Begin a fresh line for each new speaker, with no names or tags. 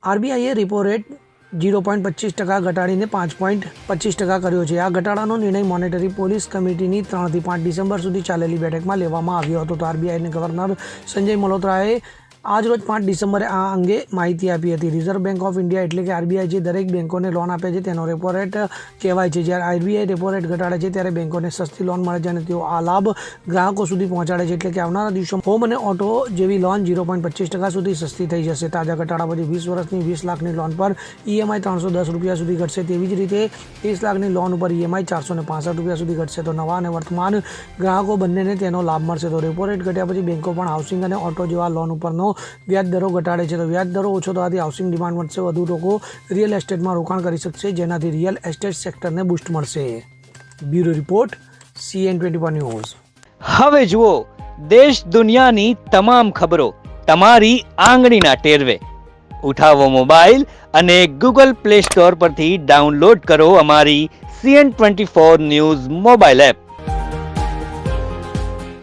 આરબીઆઈએ repo rate 0.25% ઘટાડીને 5.25% કર્યો છે. આ ઘટાડાનો નિર્ણય મોનેટરી પોલિસી કમિટીની 3 થી 5 ડિસેમ્બર સુધી ચાલેલી બેઠકમાં લેવામાં આવ્યો હતો. તો આરબીઆઈના ગવર્નર સંજય મલ્હોત્રાએ આજરોજ 5 ડિસેમ્બરે આ અંગે માહિતી આપી હતી. રિઝર્વ બેંક ઓફ ઇન્ડિયા એટલે કે આરબીઆઈ જે દરેક બેંકોને લોન આપે છે તેનો રેપો રેટ કહેવાય છે. જ્યારે આરબીઆઈ રેપો રેટ ઘટાડે છે ત્યારે બેંકોને સસ્તી લોન મળે છે અને તેઓ આ લાભ ગ્રાહકો સુધી પહોંચાડે છે. એટલે કે આવનારા દિવસોમાં હોમ અને ઓટો જેવી લોન 0.25% સુધી સસ્તી થઈ જશે. તાજા ઘટાડા પછી 20 વર્ષની 20 લાખની લોન પર ઈએમઆઈ 310 રૂપિયા સુધી ઘટશે. તેવી જ રીતે 30 લાખની લોન ઉપર ઈએમઆઈ 465 રૂપિયા સુધી ઘટશે. તો નવા અને વર્તમાન ગ્રાહકો બંનેને તેનો લાભ મળશે. તો રેપો રેટ ઘટ્યા પછી બેંકો પણ હાઉસિંગ અને ઓટો જેવા લોન ઉપરનો વ્યાજ દરો ઘટાડે છે. તો વ્યાજ દરો ઓછો થવાથી હાઉસિંગ ડિમાન્ડ વધશે. વધુ લોકો રિયલ એસ્ટેટમાં રોકાણ કરી શકશે, જેનાથી રિયલ એસ્ટેટ સેક્ટરને બૂસ્ટ મળશે. Bureau report, CN24 news.
હવે જુઓ દેશ દુનિયાની તમામ ખબરો તમારી આંગળીના ટેરવે. ઉઠાવો મોબાઈલ અને ગૂગલ પ્લે સ્ટોર પરથી ડાઉનલોડ કરો અમારી CN24 ન્યૂઝ મોબાઈલ એપ.